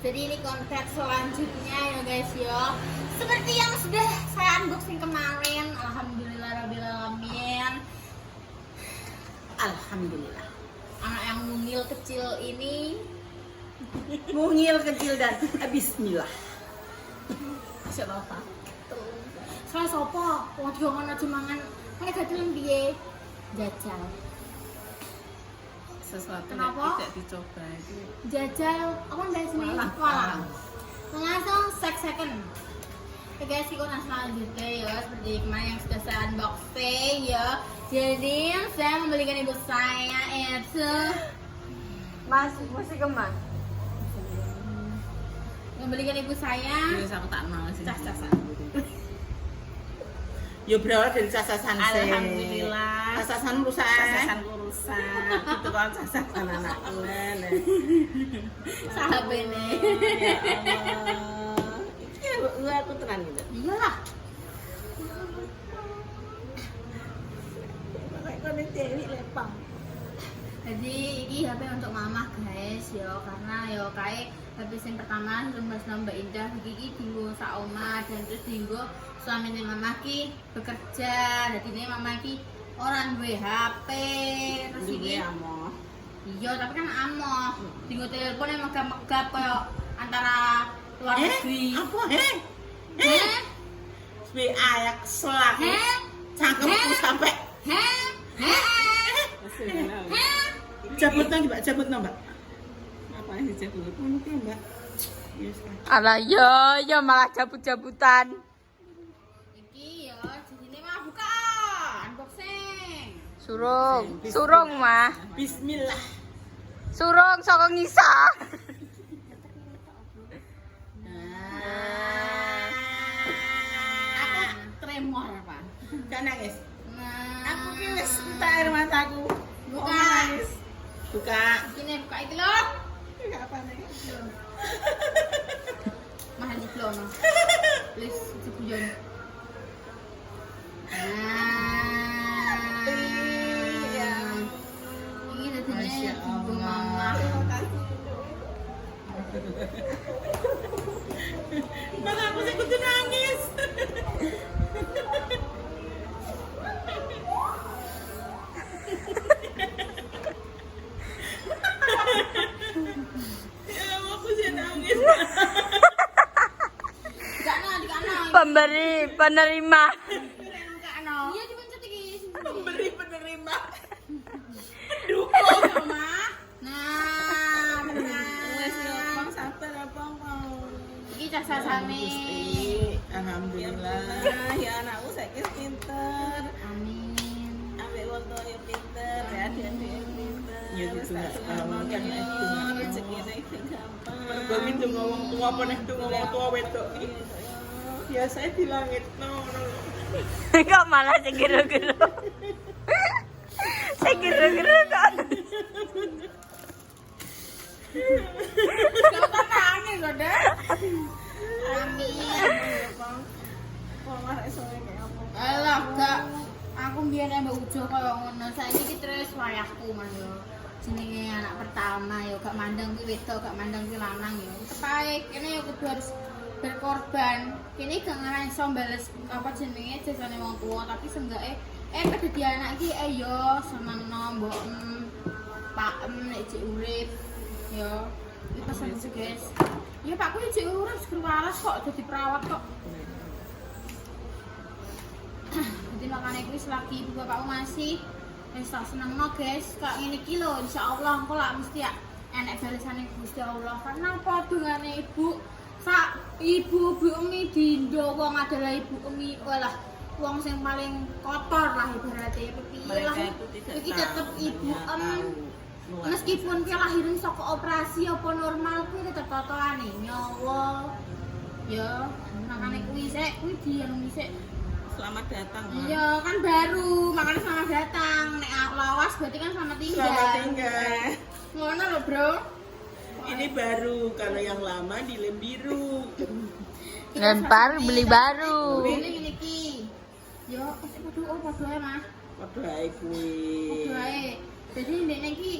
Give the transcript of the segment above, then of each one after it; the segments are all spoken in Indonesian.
Jadi ini kontrak selanjutnya ya guys ya. Seperti yang sudah saya unboxing kemarin. Alhamdulillahirobbilalamin. Alhamdulillah. Anak yang mungil kecil ini Mungil kecil dan bismillah. siapa apa? Saya sopo, wong diongono aja mangan. Nek gatelan piye? Jajal. Sesuatu yang Kenapa? tidak dicoba itu. Jajal apa mbak sini? Walang. Langsung second. Oke guys, kita selanjutnya ya seperti kemarin yang sudah saya unboxing ya. Jadi saya membelikan ibu saya itu Mas, musik kemana? membelikan ibu saya. Terus aku tak mau sih. Cas-casan. Ya berawal dari casasan sih. Alhamdulillah. Casasan rusak. Casasanku rusak. Itu kan casasan anakku. Sahabene. Ya Allah. Iki aku tenan gitu. Iyalah. Kayak kono dewi lepang. Jadi ini HP untuk mama guys yo, karena yo kayak HP yang pertama rumah Mbak Indah iki dinggo sak omah dan terus dinggo suaminya mama ki bekerja. Jadi ini mama ki orang duwe HP terus iki amoh. iya tapi kan amoh dinggo telepon yang megap-megap koyo antara luar negeri. Apa Heh? WA ya kesel aku. Heh? Cangkemku sampai Heh? Heh? cabut nang Mbak, cabut nang Mbak. Apa yang dicabut? Mungkin Mbak. Yes. Alah yo malah cabut-cabutan. Iki yo sini mah buka unboxing. Surung mah. Bismillah. Surung saka ngisa. Aku tremor apa? Jangan nangis. Nah, Aku ki wis entek air mataku. Buka. Kok nangis? Buka. Ini buka iki lho. Enggak apa nih. Mahal di plono. Please sebujon. Nah. Iya. Ini Masya dadine ibu Allah. mama. Terima kasih. Malah aku sih kudu nangis. Ya aku sih nangis. Dikana. Penerima. Dikana. Iya dipencet iki. Pemberi penerima. Mama. Nah, Wes yo benar. Bang sabar apa mau. Iki casasane. Alhamdulillah ya anakku saiki pinter. Amin. Ambek wong tua ya pinter, ya adik-adik pinter. Ya gitu lah. Kan itu rezekine gampang. Mergo itu ngomong tua apa nek ngomong tua wedok iki. Biasa di langit no. Kok malah segero-gero. Segero-gero kok. Kita nangis kok, Dek. Amin. Kok marek soalnya kayak apa? Alah, gak. Aku mbiyen ambek Ujo koyo ngono. Saiki iki terus wayahku Mas yo. Jenenge anak pertama yo gak mandang kuwi wedok, gak mandang kuwi lanang yo. Tetep kene yo kudu harus berkorban. Kene gak ngarani iso bales apa jenenge jasane wong tua, tapi seenggake kedadi anak iki yo senengno mbok pakem nek jek urip yo. Iki pesan sih guys. Ya Pakku jek urip guru waras kok dadi perawat kok. Jadi makanya kuwi selagi ibu bapakku masih wis tak senengno guys, kak ngene iki lho insyaallah engko lak mesti ya enek balesane Gusti Allah. Karena apa dungane ibu sak ibu umi dindo wong adalah ibu umi walah wong sing paling kotor lah ibaratnya piye lah iki tetep ibu meskipun ki lahirin saka operasi apa normal kuwi tetep totoane nyawa ya makane kuwi sik kuwi dianu sik. Selamat datang. Ma. Iya kan baru, makanya selamat datang. Nek lawas berarti kan selamat tinggal. Selamat tinggal. Ngono loh bro. Ini baru, kalau yang lama di lem biru. Lempar beli baru. Ini ki. Yo, padha ae mah. Padha ae kuwi. Padha ae. Jadi ndekne iki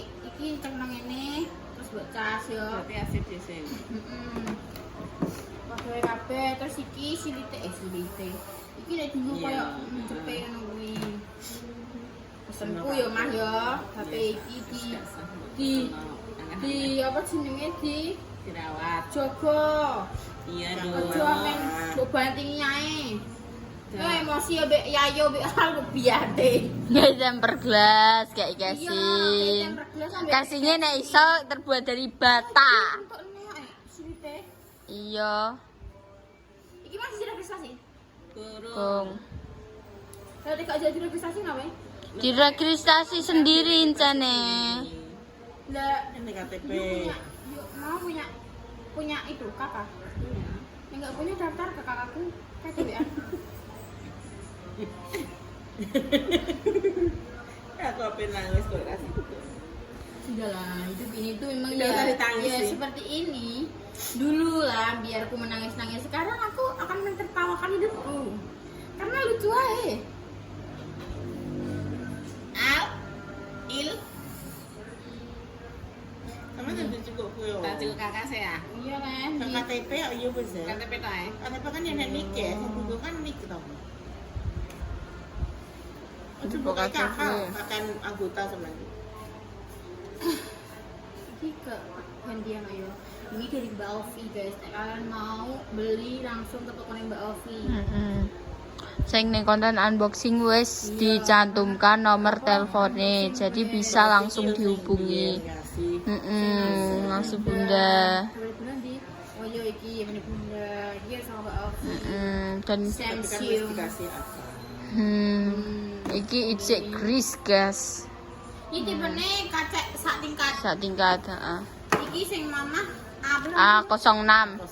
cek nang ngene, terus buat cas yo. Berarti asik ya sing. Padahal kabeh terus iki silite. Iki nek dulu koyo cepe ngono kuwi. Pesenku yo Mah yo, HP iki di apa jenenge dirawat. Jogo. Iya dong. Ojo men mbok bantingi ae. Emosi ya mbek Yayo mbek aku biate. Temper gelas kayak gasing. Gasingnya nek iso terbuat dari bata. Iya. Iki masih registrasi. Kong. Kalau tidak jadi registrasi ngapain? Diregistrasi sendiri incane. Lah, Ini KTP. mau punya itu kakak. Yang enggak punya daftar ke kakakku KTP ya. Aku apa nangis kok kasih. Sudahlah, hidup ini tuh memang Udah usah ditangis ya sih. seperti ini. Dulu lah, biar aku menangis-nangis. Sekarang aku akan mentertawakan hidupku. Karena lucu aja. Sama jadi cukup kuyo. Tak cukup kakak saya. Iya kan? KTP ya iya bisa. KTP tak ya? KTP kan yang nik ya, sebelum kan nik tau. Itu bukan kakak, akan anggota sebenarnya. Ini ke gantian ayo. Ini dari Mbak Ovi guys. Nek kalian mau beli langsung ke toko Mbak Ovi. Sing ning konten unboxing wis dicantumkan nomor teleponnya, jadi bisa langsung dihubungi. Langsung Bunda. Bunda di Oyo iki yang Bunda. Dia sama Mbak Ovi. Dan Samsium. Dikasih apa? iki ijek Chris guys. Ini tipenya kaca sak tingkat. Sak tingkat, heeh. Iki sing mana? A06.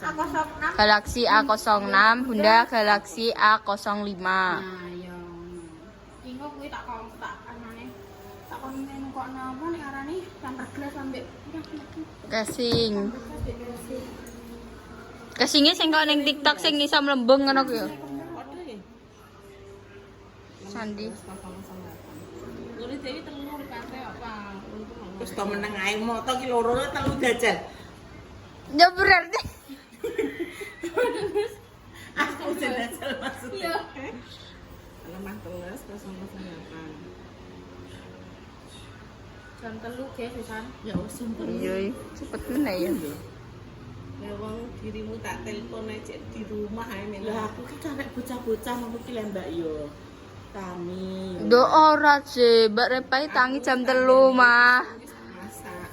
A06. Galaxy A06, Bunda Galaxy A05. Nah, yo. Ingo kuwi tak anane. Tak kon kok napa nek arane tamper gelas ambek Casing. Casingnya sing kok ning TikTok sing iso mlembung ngono ku ya. Waduh ya. Sandi. Nulis dewi telur kate apa? Terus tau meneng ae moto ki loro telu jajal. Ya berarti Aku jajal maksudnya. Iya. Lemah telus 008. Jam 3 guys pisan. Ya wis sumpah. iya cepet meneh ya. Ya wong dirimu tak telepon aja di rumah ae men. Lah aku ki karek bocah-bocah mau ki lembak yo. Kami. Do ora sih, Mbak Repai tangi jam 3 mah. Wis masak.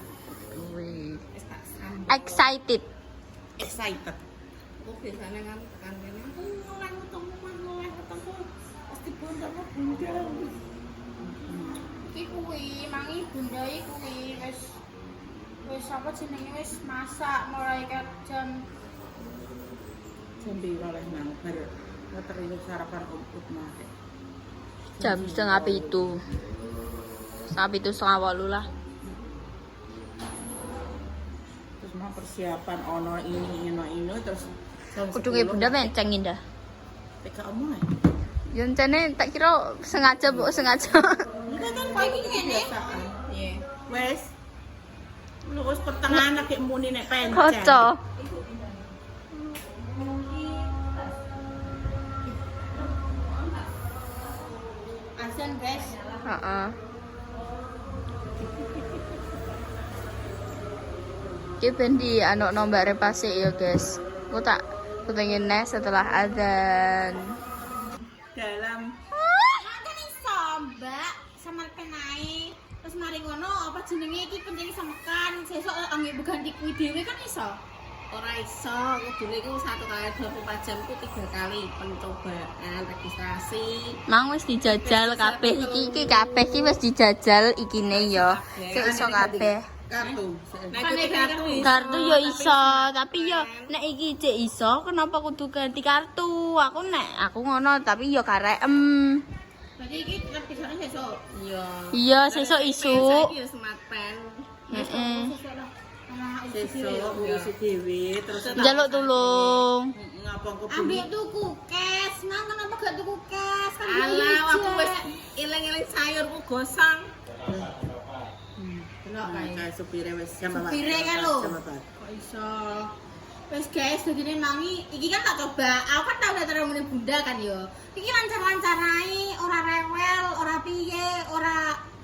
Wih, Wis tak sambut. excited. Excited. Aku biasanya kan tekan kene. Mulai ketemu. Pasti bunda bunda. Iki kuwi mangi Bunda iki kuwi wis apa jenenge wis masak mulai ke jam Jam 2 oleh nang bar. Ngeteri sarapan umput mah. Jam 7:30. 7:30 lah. Terus mau persiapan ono ini terus jam Kudunge Bunda menceng indah. TK omah. Ya encene tak kira sengaja mbok sengaja. Enggak kan kok iki ngene. Iya. Wes. Lu wis pertengahan lagi muni nek pencen. Kocok. Asen guys. Heeh. Iki ben di anokno Mbak Repase ya, guys. Aku tak pengen nes setelah azan. Dalam Kan iso, Mbak, sama penai. Terus mari ngono apa jenenge iki penting semekan. Sesuk anggere ganti kuwi dhewe kan iso. Ora iso, kudune iku 1 kali 24 jam ku 3 kali pencobaan registrasi. Mang wis dijajal kabeh iki kabeh iki wis dijajal ikine ya. Sik iso kabeh. kartu. Nek kartu Kartu yo iso, tapi yo nek iki cek iso, kenapa kudu ganti kartu? Aku ngono, tapi yo karem. Berarti iki tetep disane sesuk. iya. Iya, sesuk isuk. Saiki yo smart pen. Heeh. Sesuk lah. Nah, Sesuk ngisi dhewe terus Njaluk tulung. ngapa kok ambil tuku kes. Nang kenapa gak tuku kes? Kan Alah, aku wis eling-eling sayurku gosong. delok kae. Kayak supire wis jam apa? Supire kan lho. Jam apa? Kok iso. Wes guys, dadine mangi iki kan tak coba. Aku kan tau datang ngene Bunda kan yo. Iki lancar-lancar ae, ora rewel, ora piye, ora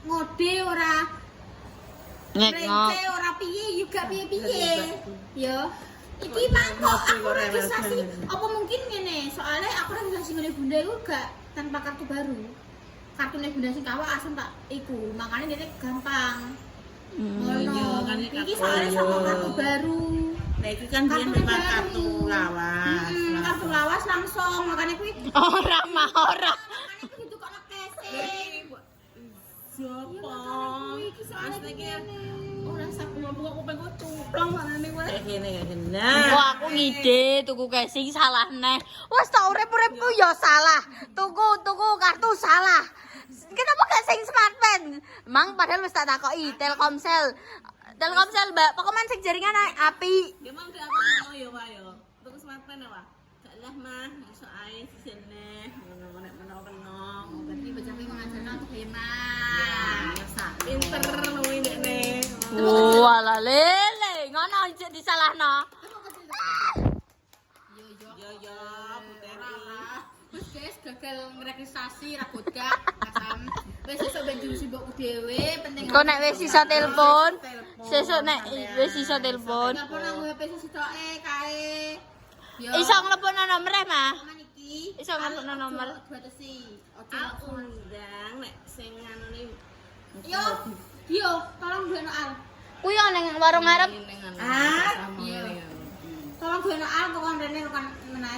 ngode, ora Ngek-ngok. Rece, ora piye juga piye-piye. Yo. Iki mangkok aku registrasi. Apa mungkin ngene? Soalnya aku registrasi ngene Bunda iku gak tanpa kartu baru. Kartunya Bunda sing kawak asem tak iku. Makanya dia gampang. Iya, kan Iki kartu. soalnya sama kartu baru. Nah, iki kan dia memang kartu lawas. Kartu lawas langsung. Makanya kuwi Ora mah ora. makanya kuwi itu kok kese. Siapa? Asli ki Orang sak buka kuping kok cuplang manane kowe. Kayak gini. Nah. Wah, aku ngide tuku casing salah neh. Wes tak urip-uripku ya salah. Tuku kartu salah. Kenapa gak sing smartphone? Emang padahal wis tak takoki Telkomsel. Telkomsel, Mbak. Pokoknya sing jaringan api. Gimana dia aku ngono ya, Pak ya. Tuku smartphone apa? Gak lah mah, iso ae sisine. Ngono-ngono menok-menok. Berarti bocahku mengajarkan untuk hemat. Pinter luwi ndekne. Walah lele, ngono ijek disalahno. Yo, puteri. Wes guys, gagal ngeregistrasi rambut gak asam. Wes esuk ben diusi mbokku dhewe, penting. Kok nek wis iso telepon, sesuk nek wis iso telepon. Telepon nang HP sesitoke kae. Yo. Iso nglepokno nomor e, Mah. Aman iki. Iso nglepokno nomor. Batasi. Oke. Aku undang nek sing nganune Yo, tolong duwe al. Kuwi yo ning warung ngarep. Iya. Tolong duwe al pokoknya rene kan menawa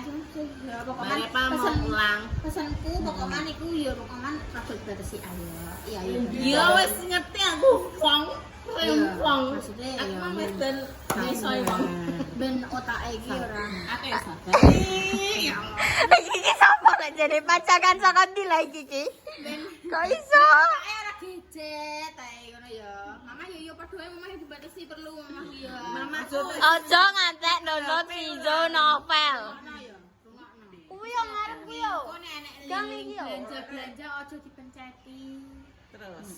ya pokoknya Mari pamong ulang. pesanku pokoknya niku ya pokoknya kabel batasi ayo. Iya iya. Iya wis ngerti aku wong rempong. Maksudnya Aku ya mah wis ben iso wong. ben otake iki ora. Aku ya sadar. Ya Iki sapa lek jane pacakan saka ndi lah iki ki? Kok iso? Otake ora gadget ae ngono ya. Mama yo padha mama dibatasi perlu mama ya. Mama Aja ngantek download video novel. Ana ya. Rungokno. Kuwi yo ngarep kuwi yo. Kok nek enek Gang link iki yo. belanja-belanja aja dipenceti. terus.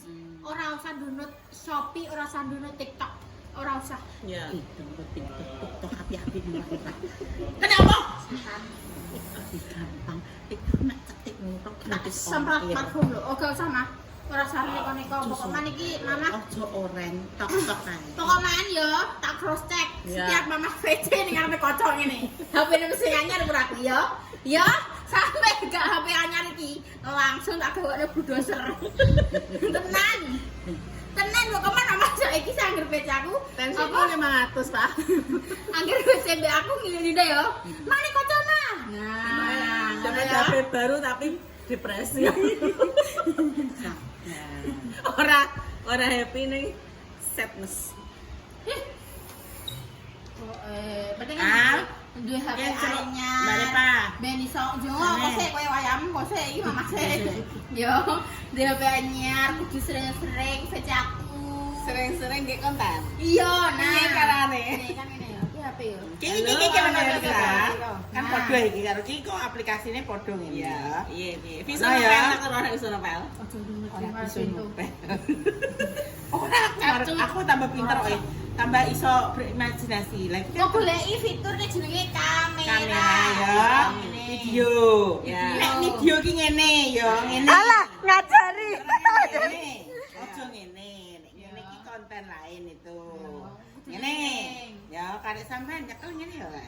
Ora usah download Shopee, ora usah download TikTok. Ora usah. Ya. TikTok api-api murah. Kenapa? Gampang. TikTok nek cetik mutok gratis Sampai ongkir. platform lho. Oke usah mah. Ora usah neko-neko. Pokoknya iki mama Ojo oren tok-tok ae. pokoknya ya tak cross check Ya. setiap mama VC ning ngarepe kocok ngene. HP ini mesti anyar ora aku ya. Ya, sampai gak HP anyar iki langsung tak gawekne bulldozer. Tenan. Tenan pokoknya mama saiki sangger PC aku. Tensiku 500, Pak. Angger PC mbek aku ngene deh ya. Mane kocokna. Nah, Dapat ya. HP baru tapi depresi. Ora happy ning sadness. Penting Ah. kan duwe HP Ya, coba. anyar. Mbak Repa. Ben iso jongo kose koyo wayam kose iki mama sik. Yo, duwe HP anyar kudu sering-sering VC aku. Sering-sering nggih konten. Iya, nah. Piye carane? Ini kan ini ya. Iki HP yo. Iki bener kan? Kan padha iki karo iki kok aplikasine padha ngene Iya, ya. iya. Bisa Nah, ya. novel tak ora bisa novel. Ojo dulu Ora bisa nopel. Ora Aku tambah pinter oi. Tambah iso berimajinasi. Lagi Kok goleki fitur nek jenenge kamera. kamera ya, Ngene. video. Ya. Nek video ki ngene ya, ngene. Alah, ngajari. Ngene. Ojo ngene. Nek ngene ki konten lain itu. Ngene. Ya, karek sampean nyekel ngene ya, Le.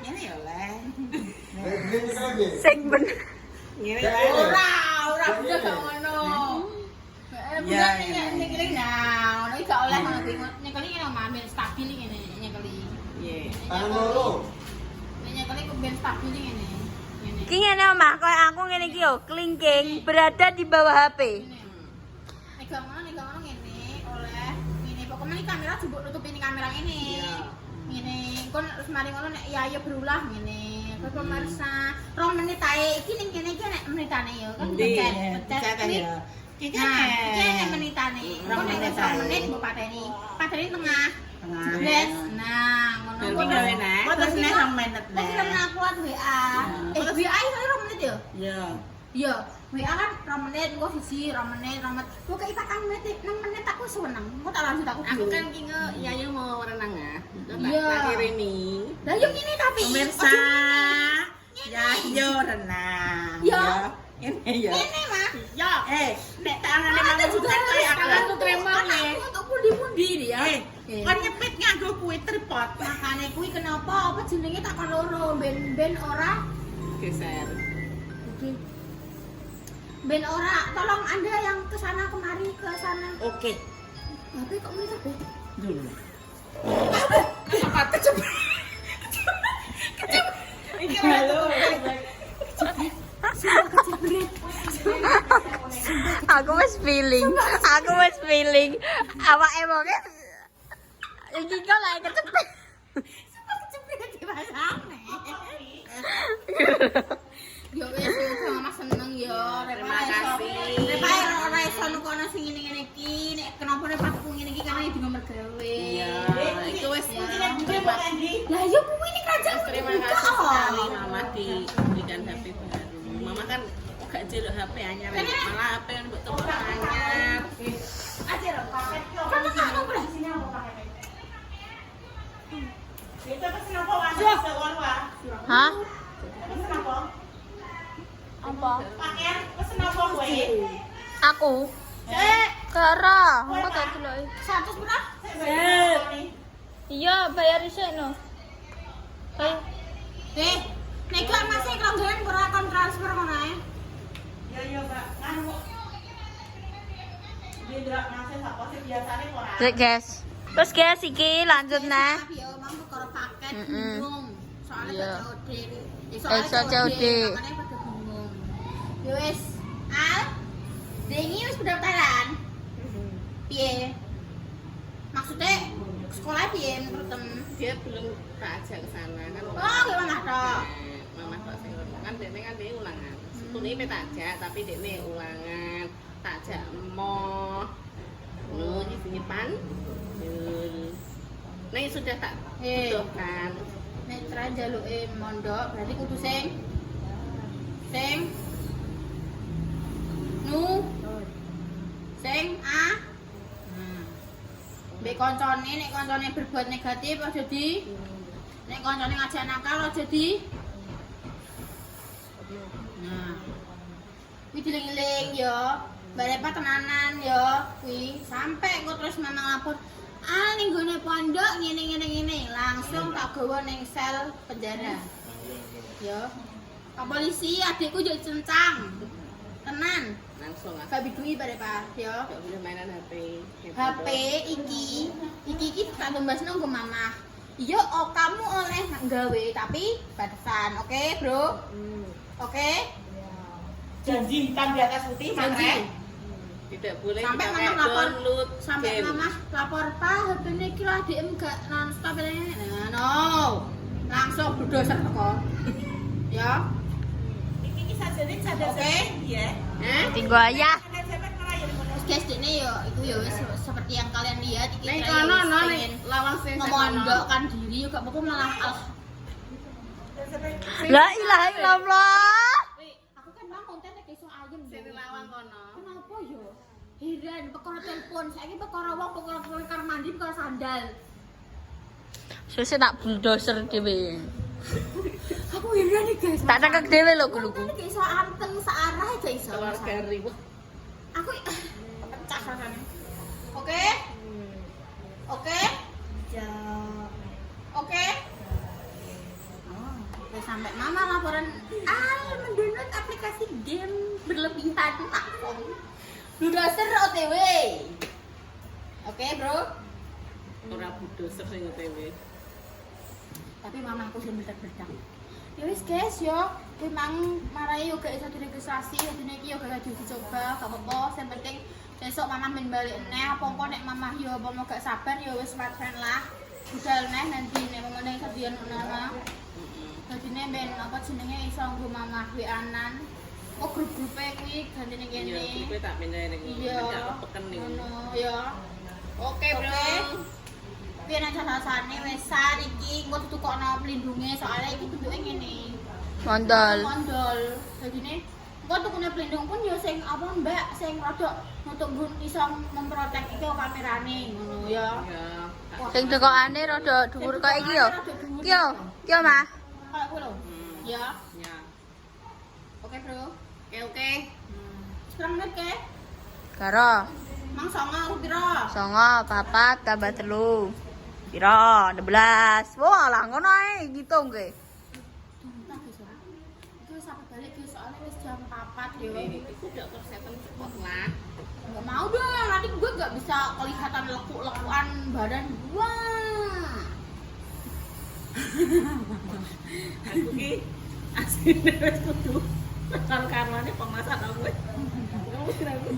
Ngene ya, Le. Sing bener. Ngene wae. Ora bisa gak ngono. Ya, Ya, nyekeli nah, ngono iki gak oleh ngono kuwi. Nyekeli ngene mamen stabil ngene nyekeli. Iya. Tangan loro. Nyekeli kok ben stabil ngene. Ngene. Ki ngene omah, koyo aku ngene iki yo, kelingking berada di bawah HP. Nek gak ngono ngene oleh ngene pokoknya ini kamera jebuk nutup ini kamera ini. Iya. Ngene kon terus mari ngono nek ya ayo berulah ngene. Kok pemirsa 2 menit ae iki ning kene iki nek menitane yo kan Ndi, pencet Cetan klik. ya. Iki Nah, iki nek kan menitane. Rong Kok nek menit wis 2 ae. menit mbok pateni. Pateni tengah. tengah. Jelas. Nah, ngono Nanti kok. gawe nek. Kok terus nek 2 menit Kok kira nek. aku WA. WA iki 2 menit yo. Ya. Iya, WA kan 2 menit, engko siji 2 menit. Kok kayak 4 menit, 6 menit aku seneng. Engko tak lanjut aku Aku dulu. kan ki Yayu mau renang ah. Iya. Tak kirimi. Lah yo ini tapi Pemirsa, Yayu renang. Ya. Ini ya. Ini mah. Ya. Nek tangane Ada mangan juga bukan kayak aku aku tuh tremor ya. Aku untuk pundi-pundi dia. Kan nyepit nganggo kuwi tripod. Makane kuwi kenapa apa jenenge tak kon loro ben ora Geser. ben ora tolong Anda yang ke sana kemari ke sana. Oke. Tapi kok mereka be? Dulu. Iki halo. Aku wis feeling. Awak emangnya iki kok lagi kecepet. Kecepet di pasane. Yo wis sama seneng yo. Terima kasih. Repae ora iso nukono sing ngene-ngene iki. Nek kenapa nek pas ngene iki karena di nomor gawe. Iya, itu wis Lah yo kuwi ning kerajaan terima dibuka, kasih oh. sekali Mama diberikan HP baru. Mama kan gak jelek HP anyar, malah HP yang buat toko anyar. Kan tak nomor sini apa pakai. Itu pesen apa wae? Sewon wae. Hah? Pesen apa? Apa? Pakaian pesen apa kowe? Aku. Kara, aku tak delok. 100 berapa? Iya, bayar dhisik no. Nek gak masih kelanggaran ora kon transfer ngono ae. Ya Mbak. Kan kok. Dia ndak masih sapa sih biasane ora. Cek, guys. Terus guys, iki lanjut nah. Yo mang perkara paket Mm-mm. bingung. Soalnya Iya. COD. Extra COD. Makanya pada bingung. Yo wis, Al. Dengi wis pendaftaran. Piye? Maksudnya sekolah piye menurut Dia belum tak ajak ke sana kan. Oh, gimana toh? Mama kok sing kan dene kan dia ulangan. Setune pe tak ajak tapi dene ulangan. Tak ajak emoh. Lu di sini pan. Nah, sudah tak butuhkan. Nek tra njaluke mondok berarti kudu sing nu sing a. Mbek koncone nek koncone berbuat negatif aja di nek koncone ngajak nakal aja di. Nah. Kuwi diling-iling ya. Mbak Repa tenanan ya kuwi sampai kok terus memang lapor ning gone pondok ngene langsung tak gawa ning sel penjara. Ya. Pak polisi adikku yo cencang. Tenan. Langsung ah. Gak bidui Mbak Repa ya. Gak boleh mainan HP. HP iki tak tumbasno nggo mamah. Iya, oh, kamu oleh gawe tapi batasan. Oke, Bro? Oke? Janji hitam di atas putih, Janji. Tidak boleh Sampai kita mamah kayak lapor, download sampai game. mamah lapor Pak, HP-ne iki lho adikmu gak non-stop ini. Nah, no. Langsung bulldozer kok. Ya. Iki sajane cadar Oke. ya. Tinggu aja. Guys, ini yo itu yo wis seperti yang kalian lihat iki Ning saya kono wis no pengen ning lawang sing memondokkan diri yo gak apa-apa malah La ilaha illallah. aku kan mau konten nek iso ayem sing lawang kono. kenapa yo heran perkara telepon saiki perkara wong perkara mandi perkara sandal Susah tak bulldozer dhewe. aku heran nih guys Tak cekek dhewe lho guluku. nek iso anteng searah aja iso Keluarga ribut. aku pecah rasanya oke oke ya oke sampai mama laporan mendownload aplikasi game berlebihan takut bulldozer OTW oke bro Ora bulldozer sing OTW. tapi mamaku sih bedak-bedak ya wis guys yo memang marai yo gak iso diregistrasi dene iki yo gak dicoba gak apa-apa sing penting besok mama men balik neh apa engko nek mama yo apa mau gak sabar yo wis smartphone lah budal neh nanti nek mengenai kedian nama dadine ben apa jenenge iso nggo mama WA-an oh grup-grupe kuwi gantine Iya, kene kowe tak pindah ning iya tak peken ning. ngono ya oke bro piye nek rasane wesan iki engko ditukokno pelindunge soalnya iki bentuke ngene Mondol. mondol dadine Kok tukune pelindung pun ya sing apa Mbak, sing rada untuk iso memprotek iki kamerane ngono ya. Ya. Sing dekokane rada dhuwur kaya iki yo. Iki yo, iki yo, Mah. Kayak kuwi lho. Ya. Ya. Oke, Bro. Oke. Sekarang menit ke? Karo. Mang songo aku pira? 9, 4 tambah 3. Piro? 16. Wah, lah ngono ae ngitung ge. Entah guys. Iki wis sampe balik guys soalnya wis jam 4 yo. Itu udah kesehatan cepet lah. Enggak mau dong, nanti gue gak bisa kelihatan lekuk-lekuan badan gua. Aku ki asline wis kudu karo-karone pemasak aku. Kamu kira aku.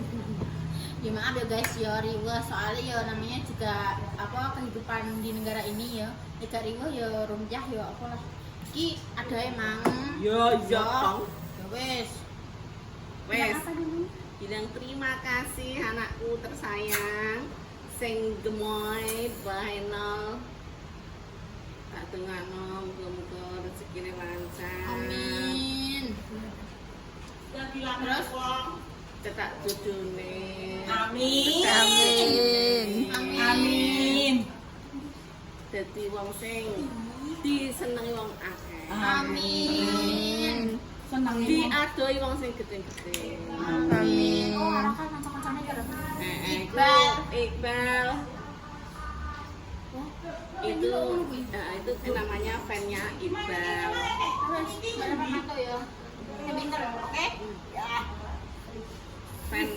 Ya maaf ya guys ya riweh soalnya ya namanya juga apa kehidupan di negara ini ya. Nek riweh ya rumpah ya apalah. Ki ada emang. Ya iya tong. Ya wes. Wes. Apa dulu? Bilang terima kasih anakku tersayang sing gemoy bahenol. Tak tengano muga-muga rezekine lancar. Amin. Terus Cetak judune. Amin. Amin. Amin. Dadi wong sing disenengi wong akeh. Amin. Senang ya. Diadoi wong sing gede-gede. Amin. Oh, arah kan kanca-kancane karo. Iqbal. Iqbal. Itu namanya fannya Iqbal. Terus bareng kantor ya. Ya pinter, oke? Fan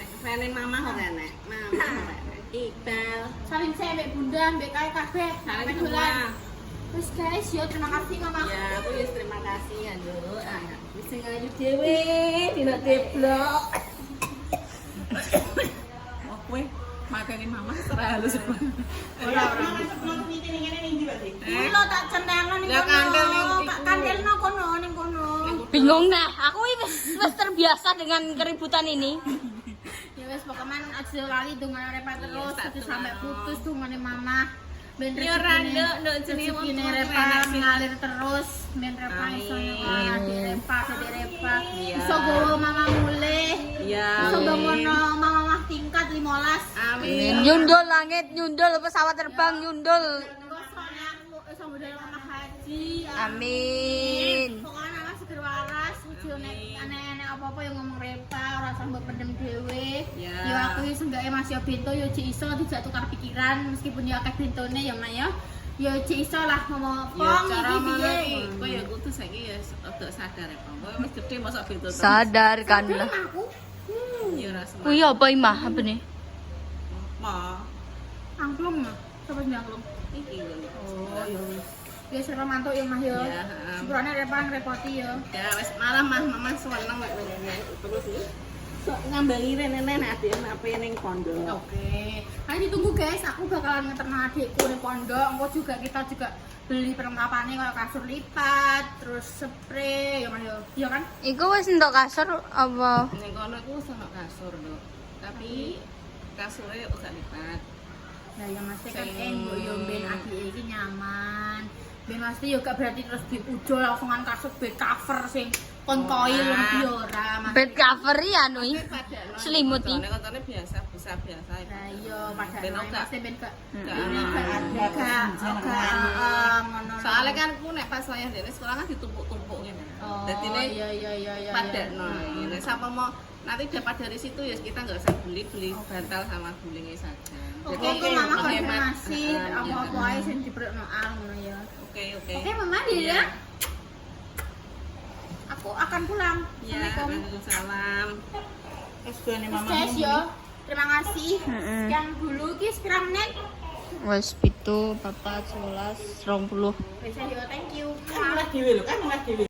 mama ora nek. Mama ora nek. Iqbal. Saling saya mbek Bunda, mbek kae kabeh. Saling Sampai semua. dolan. Terus guys, yo terima kasih Mama. Ya, aku ya terima kasih ya, Nduk. Wis ngayu dhewe dina deblok. Oh, kowe makane mama serah halus. Ora. Kulo tak centengan ning Lah, kandel ning kono. iku. Tak kandelno kono ning kono. Bingung nah, aku wis terbiasa dengan keributan ini. Ya wes pokoknya aja lali dengan repa terus tak itu sampai tunggu. putus dungane Mama. Ben Ya, ora, Nduk, jenenge wong rezekine tua repa enak sih. ngalir terus. Ben repa iso Amin. nyekolah di repa jadi repa. Iya. Iso gowo Mama mulih. Iya. Iso bangono Mama mah tingkat 15. Amin. Nyundul langit, nyundul pesawat terbang, nyundul. Terus soalnya aku iso modal Mama haji. Amin. Pokoknya Mama seger waras, ojo nek aneh-aneh apa-apa yang ngomong repa, ora sampe pendem dhewe. Ya. Ya aku wis enggak masih yo bento yo cek iso dijak tukar pikiran meskipun ya akeh bentone ya Mak ya. Ya cek iso lah ngomong Ya apa cara iki ngono piye. iki, kowe ya kudu saiki ya rada sadar ya, Bang. Kowe wis gede mosok bento terus. Sadarkanlah. Aku. Ya ora semua. Kuwi apa imah apa nih? Ma. Angklung mah. Coba nyangklung. Iki lho. Oh ya wis. Ya seru mantuk ya Mah ya. Ya, Sepurane repa ngrepoti ya. Ya wis malah mama seneng nek terus iki. Sok ngambangi rene nek adike nape ning pondok. Oke. Ayo ditunggu guys, aku bakalan ngeterno adikku di pondok. Engko juga kita juga beli perlengkapannya kayak kasur lipat, terus spray, ya Mas yo. Iya kan? Iku wis entuk kasur apa? Ning kono iku sono kasur, Nduk. Tapi kasure ora lipat. Nah, ya Mas kan Sing- yo ben adike iki nyaman. Ben Mas yo gak berarti terus di ujo langsungan kasur bed cover sing kon koil yo ora Mas. Bed cover ya anu iki. Padahal Selimut iki. Nek kontone biasa, bisa biasa. Nah, iya padahal Ben Mas gak- ben gak gak ngono. Soalnya kan aku nek pas wayah dene sekolah kan ditumpuk-tumpuk ngene. Oh, Dadine iya. padakno ngene. Sampai mau nanti dapat dari situ ya kita nggak usah beli bantal sama gulingnya saja. Oke, kok Mama menghemat. konfirmasi apa-apa ae sing dibrokno al ngono ya. Oke. Oke, Mama dia. Iya. Aku akan pulang. Ya, Assalamualaikum. waalaikumsalam. Terus gue nih mama. Guys yo, terima kasih. Yang dulu ki sepira menit. Wis 7, 4, 11, 20. Wis yo, thank you. Kan mulai dewe lho, kan mulai dewe.